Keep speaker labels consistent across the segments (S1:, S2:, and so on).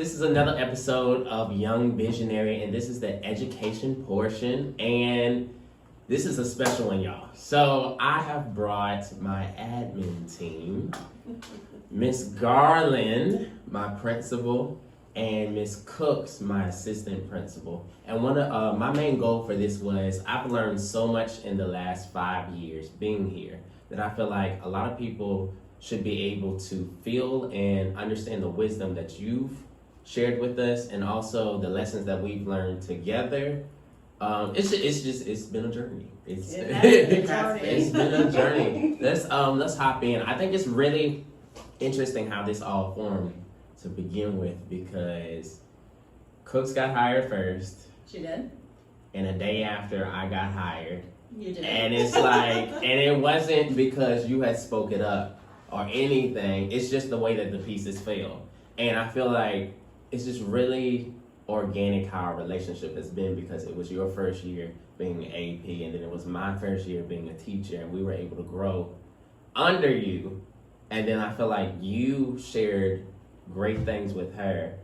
S1: This is another episode of Young Visionary, and this is the education portion, and this is a special one, y'all. So I have brought my admin team, Miss Garland, my principal, and Miss Cooks, my assistant principal. And one of my main goal for this was I've learned so much in the last 5 years being here that I feel like a lot of people should be able to feel and understand the wisdom that you've shared with us, and also the lessons that we've learned together. It's been a journey. It's been a journey. Let's hop in. I think it's really interesting how this all formed to begin with, because Cooks got hired first.
S2: She did.
S1: And a day after I got hired.
S2: You did.
S1: And it's like, and it wasn't because you had spoke it up or anything. It's just the way that the pieces fell. And I feel like it's just really organic how our relationship has been, because it was your first year being an AP, and then it was my first year being a teacher, and we were able to grow under you. And then I feel like you shared great things with her.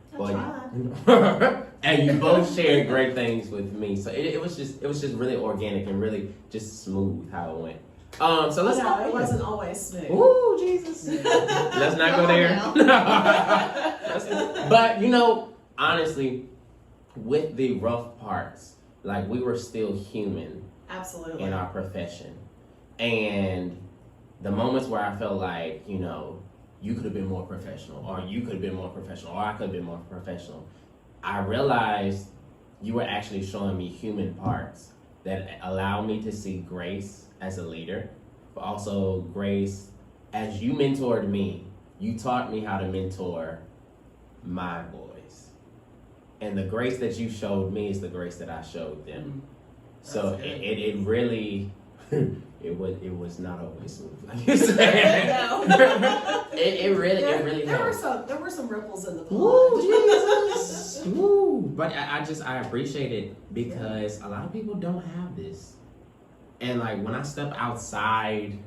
S1: And you both shared great things with me. So it was just really organic and really just smooth how it went. So let's
S2: no, it wasn't always smooth.
S1: Ooh, Jesus. Let's not go there. But honestly, with the rough parts, like, we were still human.
S2: Absolutely.
S1: In our profession. And the moments where I felt like, you could have been more professional, or you could have been more professional, or I could have been more professional, I realized you were actually showing me human parts that allow me to see grace as a leader, but also grace as you mentored me. You taught me how to mentor my boys. And the grace that you showed me is the grace that I showed them. So it really, it was not always smooth, like you said.
S2: No.
S1: it really
S2: there
S1: helped.
S2: were some ripples in the pond.
S1: Ooh, Jesus. Ooh. But I appreciate it, because a lot of people don't have this. And like, when I step outside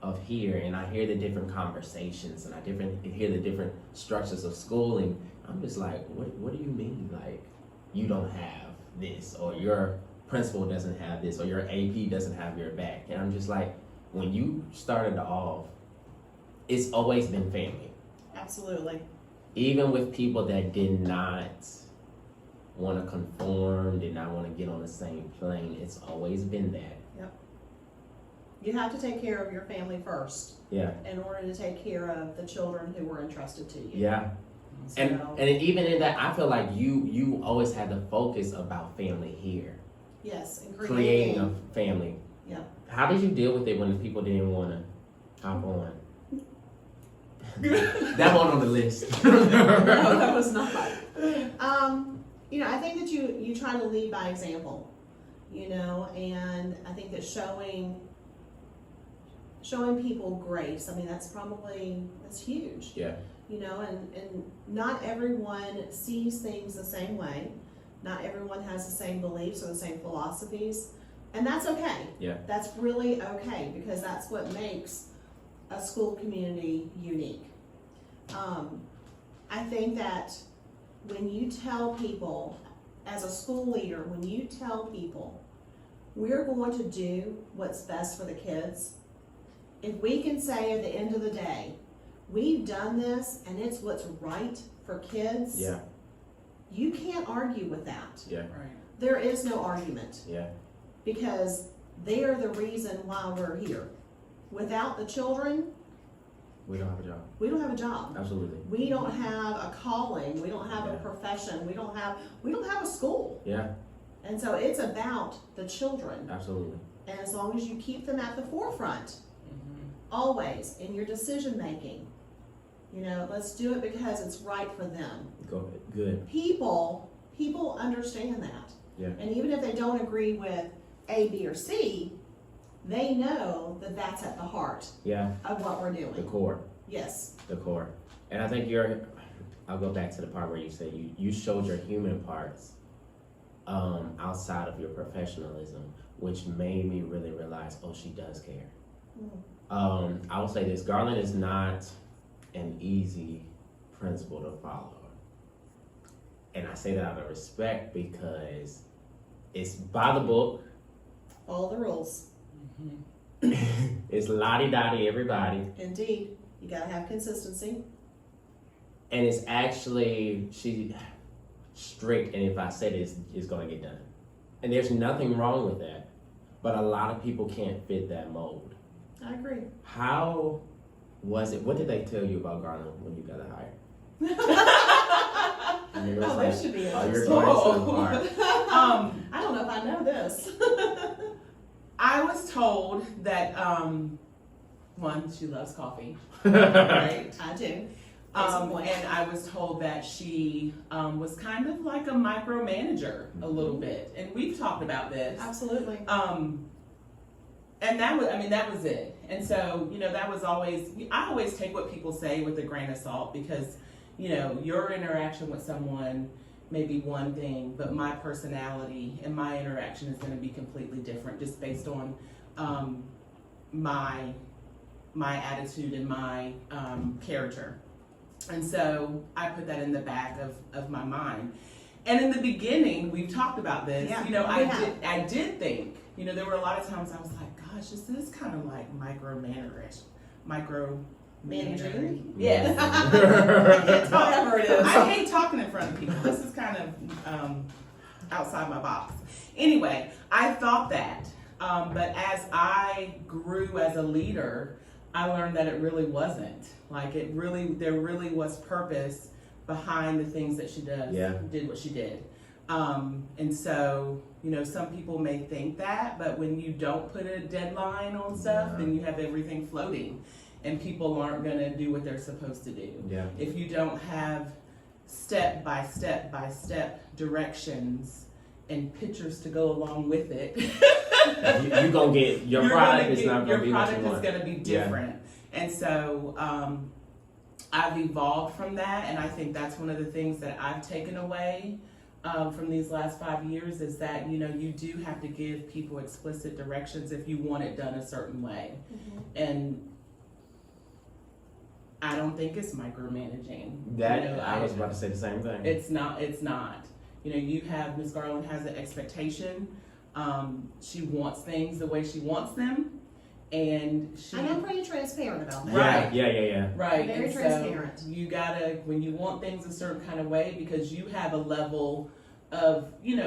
S1: of here and I hear the different conversations and I hear the different structures of schooling, I'm just like, what do you mean? Like, you don't have this, or your principal doesn't have this, or your AP doesn't have your back. And I'm just like, when you started off, it's always been family.
S2: Absolutely.
S1: Even with people that did not want to conform, did not want to get on the same plane, it's always been that.
S2: Yep. You have to take care of your family first.
S1: Yeah.
S2: In order to take care of the children who were entrusted to you.
S1: Yeah.
S2: So,
S1: And even in that, I feel like you always had the focus about family here.
S2: yes, and
S1: Creating a family.
S2: Yeah.
S1: How did you deal with it when the people didn't want to hop on? That one on the list.
S2: No, that was not. I think that you try to lead by example, and I think that showing people grace, I mean, that's huge.
S1: Yeah.
S2: And not everyone sees things the same way. Not everyone has the same beliefs or the same philosophies, and that's okay.
S1: Yeah.
S2: That's really okay, because that's what makes a school community unique. I think that when you tell people, as a school leader, when you tell people, we're going to do what's best for the kids, if we can say at the end of the day, we've done this and it's what's right for kids,
S1: Yeah.
S2: you can't argue with that.
S1: Yeah.
S3: Right.
S2: There is no argument,
S1: Yeah.
S2: because they are the reason why we're here. Without the children,
S1: We don't have a job.
S2: we don't have a job.
S1: Absolutely.
S2: We don't have a calling. We don't have a
S1: Yeah.
S2: profession. We don't have a school.
S1: Yeah.
S2: And so it's about the children.
S1: Absolutely.
S2: And as long as you keep them at the forefront,
S3: Mm-hmm.
S2: always in your decision making, let's do it because it's right for them.
S1: Go ahead. Good.
S2: People understand that.
S1: Yeah.
S2: And even if they don't agree with A, B, or C, they know that that's at the heart
S1: Yeah.
S2: of what we're
S1: The
S2: doing.
S1: core.
S2: Yes.
S1: The core. And I think I'll go back to the part where you said you showed your human parts outside of your professionalism, which made me really realize, oh, she does care. I will say this, Garland is not an easy principle to follow. And I say that out of respect because it's by the book.
S2: All the rules.
S1: It's lottie-dottie, everybody.
S2: Indeed. You gotta have consistency.
S1: And it's actually, she's strict, and if I say this, it's going to get done. And there's nothing wrong with that. But a lot of people can't fit that mold.
S2: I agree.
S1: How was it? What did they tell you about Garland when you got hired?
S2: Oh, that should be
S1: Oh, you're
S2: interesting.
S1: going so far.
S2: I don't know if I know this.
S3: I was told that one, she loves coffee, right?
S2: I do.
S3: And I was told that she was kind of like a micromanager a little bit, and we've talked about this.
S2: Absolutely.
S3: And that was it. And so, that was I always take what people say with a grain of salt, because, your interaction with someone may be one thing, but my personality and my interaction is going to be completely different, just based on my attitude and my character. And so I put that in the back of my mind. And in the beginning, we've talked about this.
S2: Yeah,
S3: I did think, there were a lot of times I was like, gosh, is this kind of like micromanaging? Yes.
S2: Whatever it is.
S3: I hate talking in front of people. This is kind of outside my box. Anyway, I thought that. But as I grew as a leader, I learned that it really wasn't. There really was purpose behind the things that she did what she did. And so, some people may think that, but when you don't put a deadline on stuff, then you have everything floating, and people aren't going to do what they're supposed to do.
S1: Yeah.
S3: If you don't have step by step directions and pictures to go along with it,
S1: you're going to get, your product is not going to be what you want.
S3: Your product is going to be different. Yeah. And so I've evolved from that, and I think that's one of the things that I've taken away from these last 5 years, is that, you do have to give people explicit directions if you want it done a certain way. And I don't think it's micromanaging.
S1: I was about to say the same thing.
S3: It's not. You have, Ms. Garland has an expectation. She wants things the way she wants them. And
S2: I'm pretty transparent about that.
S3: Right.
S1: Yeah.
S3: Right.
S2: Very
S3: and
S2: transparent.
S3: So you gotta, when you want things a certain kind of way, because you have a level of, that you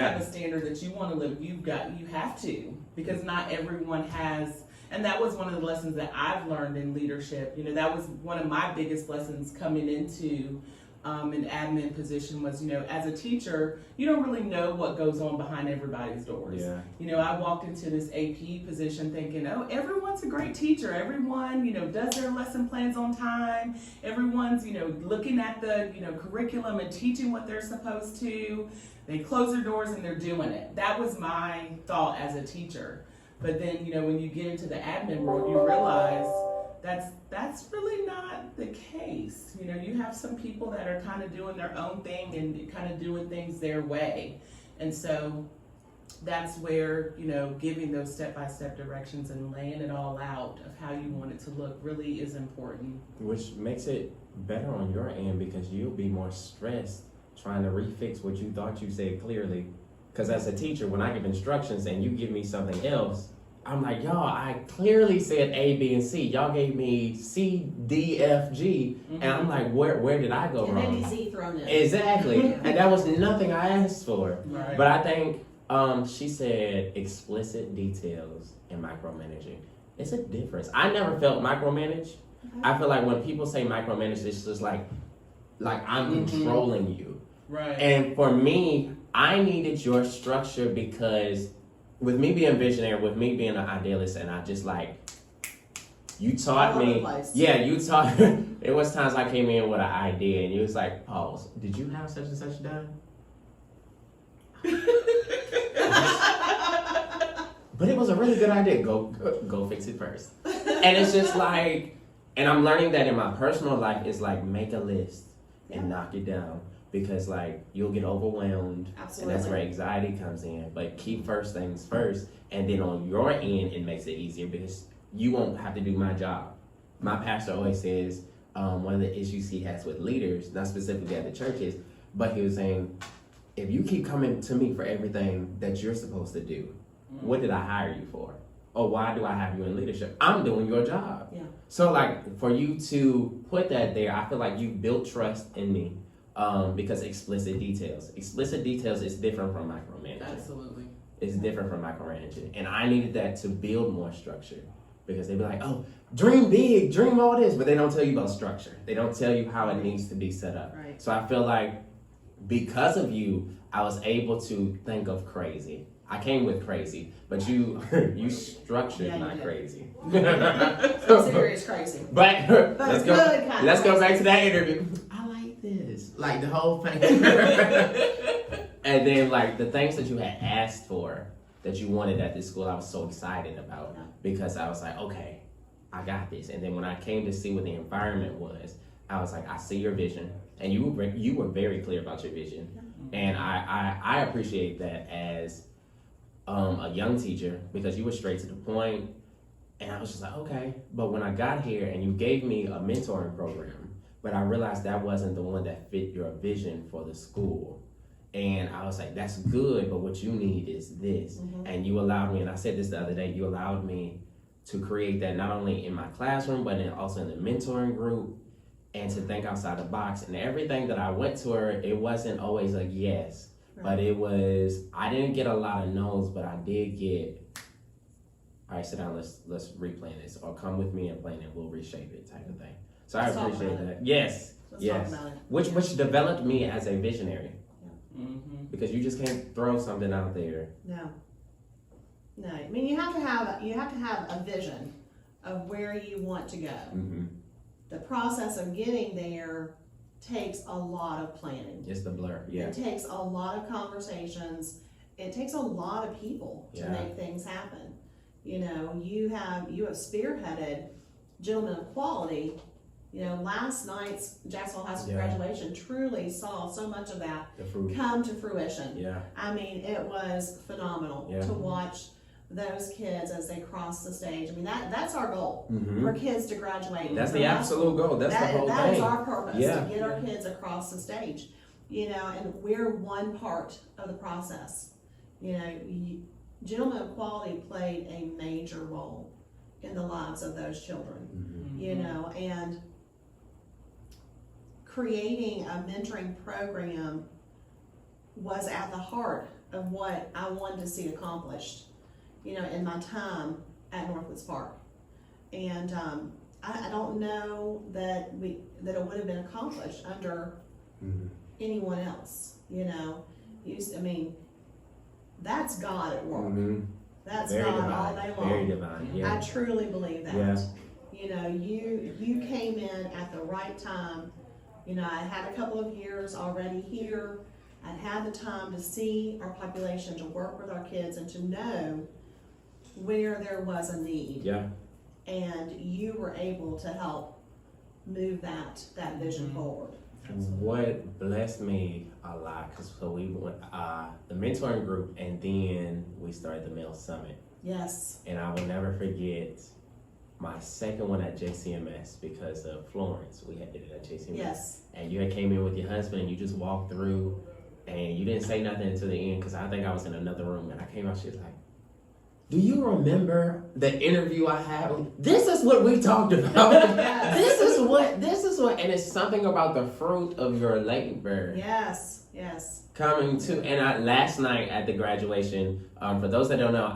S3: have a standard that you want to live. You have to, because not everyone has. And that was one of the lessons that I've learned in leadership. That was one of my biggest lessons coming into an admin position was, as a teacher, you don't really know what goes on behind everybody's doors.
S1: Yeah.
S3: I walked into this AP position thinking, oh, everyone's a great teacher. Everyone, does their lesson plans on time. Everyone's, looking at the, curriculum and teaching what they're supposed to. They close their doors and they're doing it. That was my thought as a teacher. But then, when you get into the admin world, you realize that's really not the case. You have some people that are kind of doing their own thing and kind of doing things their way. And so that's where, giving those step-by-step directions and laying it all out of how you want it to look really is important.
S1: Which makes it better on your end, because you'll be more stressed trying to refix what you thought you said clearly. Because as a teacher, when I give instructions and you give me something else, I'm like, y'all, I clearly said A, B, and C. Y'all gave me C, D, F, G. And I'm like, where did I go wrong?
S2: And maybe Z thrown in.
S1: Exactly. And that was nothing I asked for.
S3: Right.
S1: But I think she said explicit details and micromanaging. It's a difference. I never felt micromanaged.
S2: Okay.
S1: I feel like when people say micromanage, it's just like I'm controlling you.
S3: Right.
S1: And for me, I needed your structure, because with me being visionary, with me being an idealist, and I just you taught
S2: All over the
S1: me.
S2: place.
S1: Yeah, you taught. There was times I came in with an idea, and you was like, pause. Did you have such and such done? But it was a really good idea. Go fix it first. And it's just and I'm learning that in my personal life, it's make a list and knock it down. Because you'll get overwhelmed.
S2: Absolutely.
S1: And that's where anxiety comes in. But keep first things first, and then on your end it makes it easier, because you won't have to do my job. My pastor always says one of the issues he has with leaders, not specifically at the church, is But he was saying, if you keep coming to me for everything that you're supposed to do, what did I hire you for? Or why do I have you in leadership? I'm doing your job.
S2: Yeah.
S1: So like for you to put that there, I feel like you built trust in me because explicit details. Explicit details is different from micromanaging.
S3: Absolutely.
S1: It's different from micromanaging. And I needed that to build more structure because they'd be like, oh, dream big, dream all this, but they don't tell you about structure. They don't tell you how it needs to be set up.
S2: Right.
S1: So I feel like because of you, I was able to think of crazy. I came with crazy, but you structured my
S2: did.
S1: crazy.
S2: Serious crazy.
S1: But let's go.
S2: good kind
S1: Let's
S2: of
S1: go
S2: crazy.
S1: back to that interview. I like this, like the whole thing. And then like the things that you had asked for that you wanted at this school, I was so excited about because I was like, okay, I got this. And then when I came to see what the environment was, I was like, I see your vision, and you were very clear about your vision, and I appreciate that as a young teacher because you were straight to the point, and I was just like, okay. But when I got here and you gave me a mentoring program, but I realized that wasn't the one that fit your vision for the school. And I was like, that's good, but what you need is this. And you allowed me, and I said this the other day, you allowed me to create that not only in my classroom, but also in the mentoring group, and to think outside the box. And everything that I went to her, it wasn't always a yes. But it was, I didn't get a lot of no's, but I did get, all right, sit down, let's replan this, or come with me and plan it, we'll reshape it type of thing. So
S2: Let's
S1: I
S2: talk
S1: appreciate
S2: about
S1: that. Yes,
S2: Let's
S1: yes.
S2: talk about it.
S1: Which developed me as a visionary.
S3: Mm-hmm.
S1: Because you just can't throw something out there.
S2: No. I mean, you have to have a vision of where you want to go.
S1: Mm-hmm.
S2: The process of getting there takes a lot of planning.
S1: It's the blur, yeah.
S2: It takes a lot of conversations. It takes a lot of people to make things happen. You know, you have spearheaded Gentlemen of Quality. You know, last night's Jacksonville High School graduation truly saw so much of that
S1: The fruit.
S2: come to fruition.
S1: Yeah.
S2: I mean, it was phenomenal to watch those kids as they cross the stage. I mean, that's our goal, for kids to graduate.
S1: That's
S2: from
S1: the
S2: high
S1: absolute
S2: school.
S1: goal. That's the whole
S2: That
S1: thing.
S2: is our purpose,
S1: Yeah.
S2: to get our kids across the stage. You know, and we're one part of the process. You know, Gentlemen of Quality played a major role in the lives of those children. You know, and creating a mentoring program was at the heart of what I wanted to see accomplished, you know, in my time at Northwoods Park. And I don't know that it would have been accomplished under anyone else, you know. I mean, that's God at work. That's
S1: Very
S2: God
S1: divine.
S2: all day long.
S1: Very divine, yeah.
S2: I truly believe that.
S1: Yeah.
S2: You know, you came in at the right time. You know, I had a couple of years already here. I'd had the time to see our population, to work with our kids, and to know where there was a need.
S1: Yeah.
S2: And you were able to help move that vision forward.
S1: What blessed me a lot, because so we went the mentoring group, and then we started the Male Summit.
S2: Yes.
S1: And I will never forget my second one at JCMS because of Florence. We had did it at JCMS.
S2: Yes.
S1: And you had came in with your husband, and you just walked through, and you didn't say nothing until the end, because I think I was in another room, and I came out, she was like, do you remember the interview I had? This is what we talked about.
S2: Yes.
S1: This is what, and it's something about the fruit of your labor.
S2: Yes. Yes.
S1: Coming to, and last night at the graduation, for those that don't know,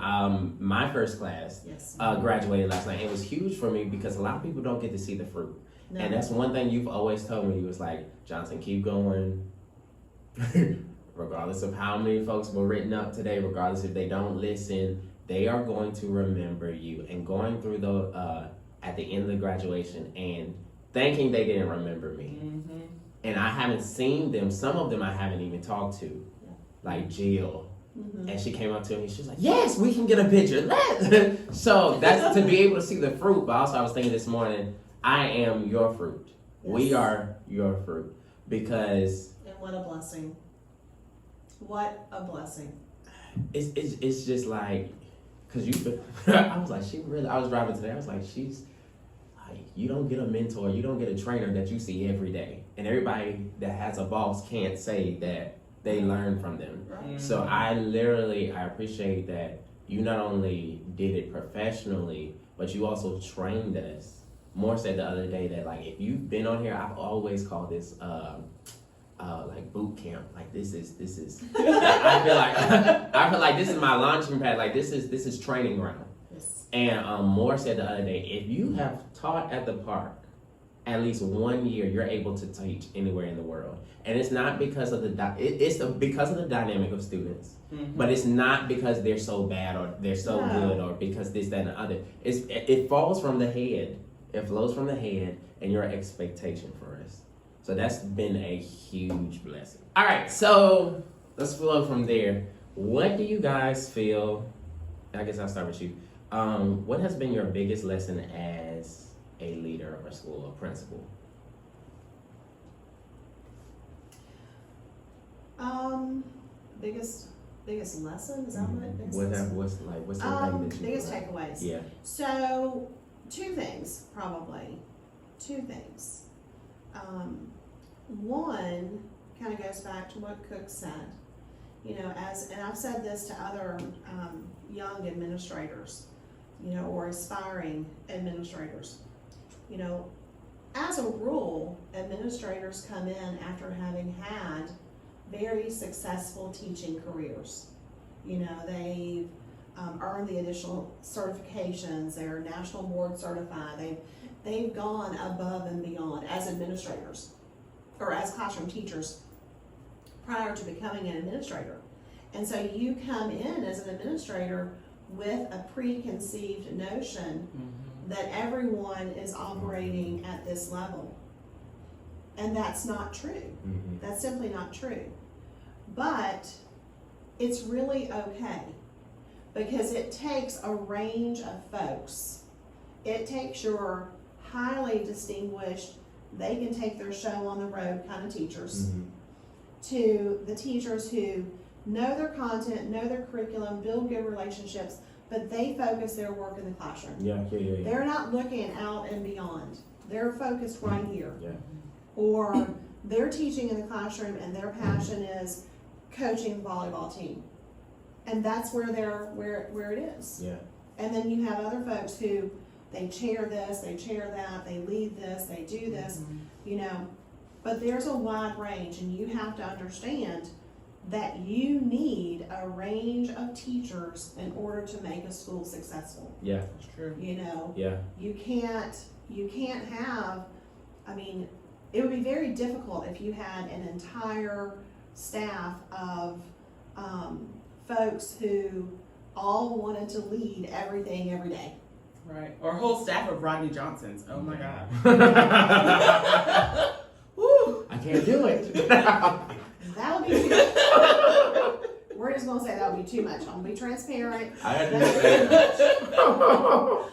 S1: my first class
S2: Yes.
S1: graduated last night. It was huge for me because a lot of people don't get to see the fruit.
S2: No.
S1: And that's one thing you've always told me. You was like, Johnson, keep going. Regardless of how many folks were written up today, regardless if they don't listen, they are going to remember you. And going through the at the end of the graduation and thinking they didn't remember me. And I haven't seen them. Some of them I haven't even talked to, like Jill. And she came up to me. She was like, "Yes, we can get a picture." So that's to be able to see the fruit. But also, I was thinking this morning, I am your fruit.
S2: Yes.
S1: We are your fruit because.
S2: And what a blessing. What a blessing.
S1: It's just like, cause I was like, she really. I was driving today. I was like, she's like you don't get a mentor, you don't get a trainer that you see every day. And everybody that has a boss can't say that they learn from them.
S2: Right.
S1: So I appreciate that you not only did it professionally, but you also trained us. Moore said the other day that, like, if you've been on here, I've always called this like boot camp. Like this is I feel like this is my launching pad. Like this is training ground.
S2: Yes.
S1: And Moore said the other day, if you have taught at the park at least 1 year, you're able to teach anywhere in the world. And it's not because of because of the dynamic of students.
S3: Mm-hmm.
S1: But it's not because they're so bad or they're so good or because this, that, and the other. It falls from the head. It flows from the head and your expectation for us. So that's been a huge blessing. All right, so let's flow from there. What do you guys feel? I guess I'll start with you. What has been your biggest lesson as a leader of a school, a principal?
S2: Biggest lesson, is that what? Biggest
S1: What's the thing that you
S2: biggest takeaways.
S1: Yeah.
S2: So, two things, probably. Two things. One kind of goes back to what Cook said. You know, and I've said this to other young administrators, you know, or aspiring administrators. You know, as a rule, administrators come in after having had very successful teaching careers. You know, they've earned the additional certifications, they're national board certified, they've gone above and beyond as administrators or as classroom teachers prior to becoming an administrator. And so you come in as an administrator with a preconceived notion that everyone is operating at this level. And that's not true.
S1: Mm-hmm.
S2: That's simply not true. But it's really okay because it takes a range of folks. It takes your highly distinguished, they can take their show on the road kind of teachers, to the teachers who know their content, know their curriculum, build good relationships, but they focus their work in the classroom.
S1: Yeah.
S2: They're not looking out and beyond. They're focused right here.
S1: Yeah.
S2: Or they're teaching in the classroom and their passion is coaching the volleyball team. And that's where it is.
S1: Yeah.
S2: And then you have other folks who they chair this, they chair that, they lead this, they do this, you know. But there's a wide range, and you have to understand that you need a range of teachers in order to make a school successful.
S1: Yeah.
S3: That's true.
S2: You know,
S1: Yeah.
S2: you can't have, I mean, it would be very difficult if you had an entire staff of folks who all wanted to lead everything every day.
S3: Right. Or a whole staff of Rodney Johnsons. Oh my God.
S1: Woo! I can't do it.
S2: That would be too much. We're just gonna say that would be too much. I'm gonna be transparent.
S1: I understand.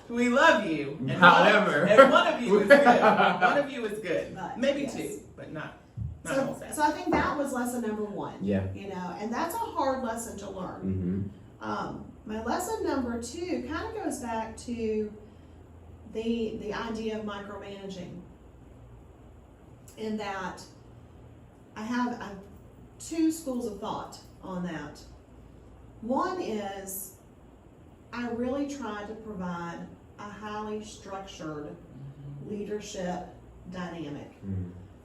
S3: We love you. And
S1: However.
S3: one of you is good. One of you is good.
S2: But,
S3: Maybe
S2: yes.
S3: two, but not a whole staff.
S2: So I think that was lesson number one.
S1: Yeah.
S2: You know, and that's a hard lesson to learn.
S1: Mm-hmm.
S2: My lesson number two kind of goes back to the idea of micromanaging. In that I have two schools of thought on that. One is I really try to provide a highly structured leadership dynamic.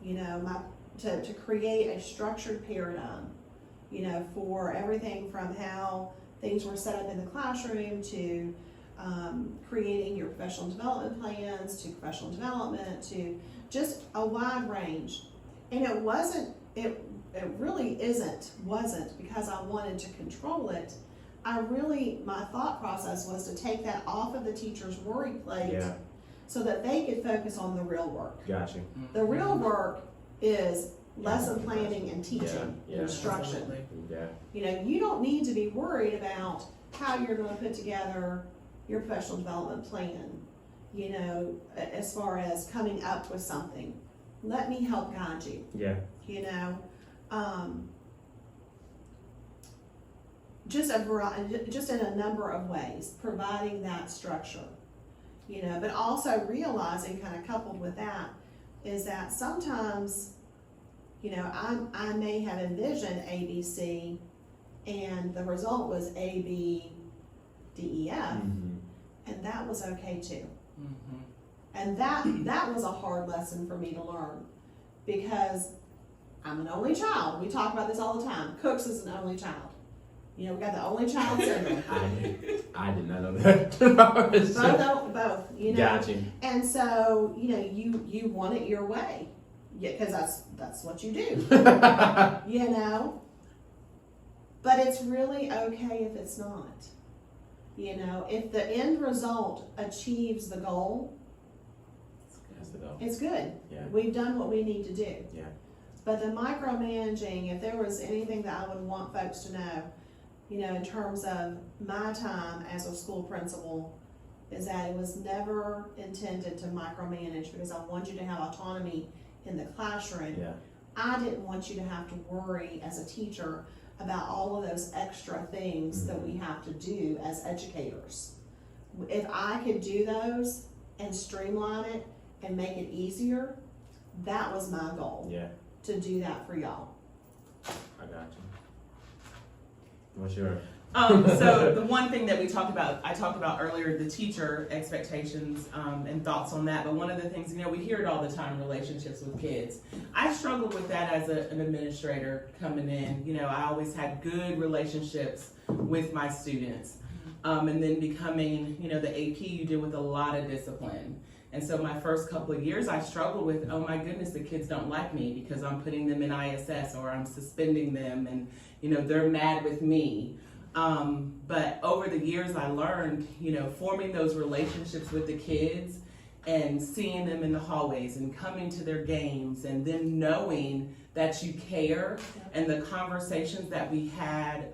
S2: You know, to create a structured paradigm, you know, for everything from how things were set up in the classroom to creating your professional development plans, to professional development, to just a wide range. And it really wasn't because I wanted to control it. My thought process was to take that off of the teacher's worry plate so that they could focus on the real work.
S1: Gotcha.
S2: The real work is lesson planning and teaching,
S1: Yeah.
S2: instruction.
S3: Absolutely.
S1: Yeah.
S2: You know, you don't need to be worried about how you're going to put together your professional development plan, you know, as far as coming up with something. Let me help guide you.
S1: Yeah.
S2: You know, just in a number of ways, providing that structure. you know, but also realizing, kind of coupled with that, is that sometimes, you know, I may have envisioned ABC and the result was A, B, D, E, F, and that was okay too. And that was a hard lesson for me to learn, because I'm an only child. We talk about this all the time. Cooks is an only child. You know, we got the only child syndrome.
S1: I did not know that.
S2: Both, you know.
S1: Got you.
S2: And so, you know, you want it your way, because that's what you do, you know. But it's really okay if it's not. You know, if the end result achieves the goal,
S1: That's the goal.
S2: it's good.
S1: Yeah.
S2: We've done what we need to do.
S1: Yeah.
S2: But the micromanaging, if there was anything that I would want folks to know, you know, in terms of my time as a school principal, is that it was never intended to micromanage, because I want you to have autonomy in the classroom.
S1: Yeah.
S2: I didn't want you to have to worry as a teacher about all of those extra things that we have to do as educators. If I could do those and streamline it and make it easier, that was my goal.
S1: Yeah.
S2: To do that for y'all.
S1: I got you. What's your?
S3: So the one thing that I talked about earlier, the teacher expectations and thoughts on that. But one of the things, you know, we hear it all the time, relationships with kids. I struggled with that as an administrator coming in. You know, I always had good relationships with my students. And then becoming, you know, the AP, you deal with a lot of discipline. And so my first couple of years, I struggled with, oh my goodness, the kids don't like me because I'm putting them in ISS or I'm suspending them, and, you know, they're mad with me. But over the years, I learned, you know, forming those relationships with the kids and seeing them in the hallways and coming to their games, and then knowing that you care, and the conversations that we had,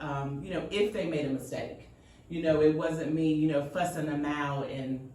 S3: you know, if they made a mistake. You know, it wasn't me, you know, fussing them out and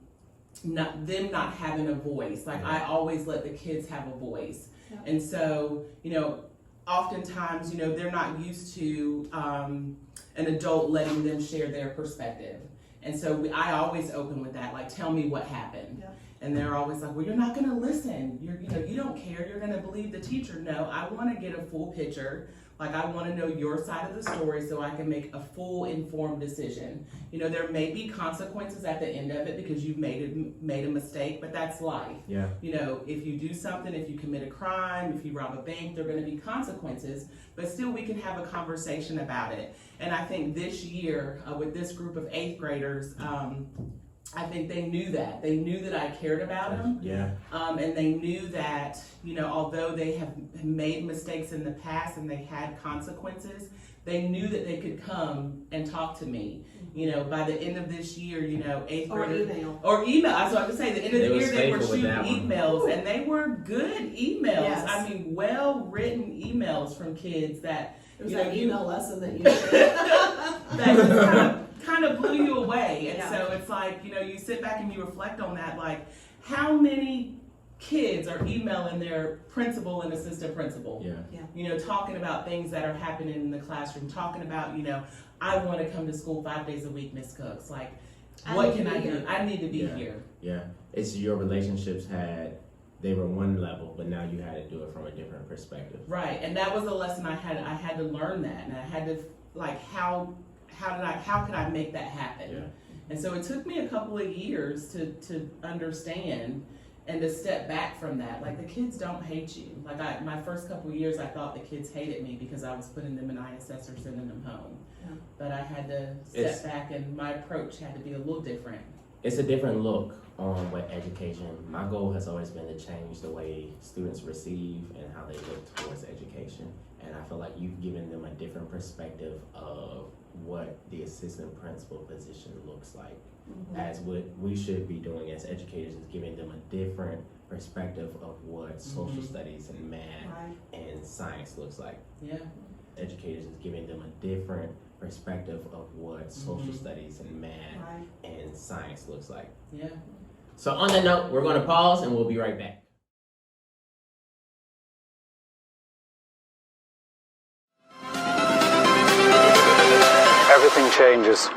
S3: not having a voice. Like, I always let the kids have a voice.
S2: Yeah.
S3: And so, you know, oftentimes, you know, they're not used to an adult letting them share their perspective. And so I always open with that, like, tell me what happened.
S2: Yeah.
S3: And they're always like, well, you're not gonna listen. You know, you don't care, you're gonna believe the teacher. No, I wanna get a full picture. Like, I wanna know your side of the story so I can make a full informed decision. You know, there may be consequences at the end of it because you've made a mistake, but that's life.
S1: Yeah.
S3: You know, if you do something, if you commit a crime, if you rob a bank, there are gonna be consequences, but still we can have a conversation about it. And I think this year, with this group of 8th graders, I think they knew that. They knew that I cared about them.
S1: Yeah.
S3: And they knew that, you know, although they have made mistakes in the past and they had consequences, they knew that they could come and talk to me. You know, by the end of this year, you know, 8th grade. Or email. I was about to say, the end of the year, they were shooting emails, and they were good emails.
S2: Yes.
S3: I mean, well-written emails from kids that,
S2: It was
S3: you know,
S2: that email lesson that you
S3: that just kind of blew you away. And
S2: Yeah.
S3: so it's like, you know, you sit back and you reflect on that, like, how many kids are emailing their principal and assistant principal?
S1: Yeah.
S3: You know, talking about things that are happening in the classroom, talking about, you know, I want to come to school 5 days a week, Miss Cooks. Like, what can I do? I need to be here.
S1: Yeah. It's your relationships they were one level, but now you had to do it from a different perspective.
S3: Right, and that was a lesson I had to learn that, and I had to, like, how could I make that happen?
S1: Yeah.
S3: And so it took me a couple of years to understand and to step back from that. Like, the kids don't hate you. Like, my first couple of years, I thought the kids hated me because I was putting them in ISS or sending them home.
S2: Yeah.
S3: But I had to step back, and my approach had to be a little different.
S1: It's a different look on what education. My goal has always been to change the way students receive and how they look towards education. And I feel like you've given them a different perspective of what the assistant principal position looks like. As what we should be doing as educators is giving them a different perspective of what social studies and math and science looks like.
S3: Yeah.
S1: Educators is giving them a different perspective of what social studies and math and science looks like.
S3: Yeah.
S1: So on that note, we're going to pause and we'll be right back.
S4: Everything changes.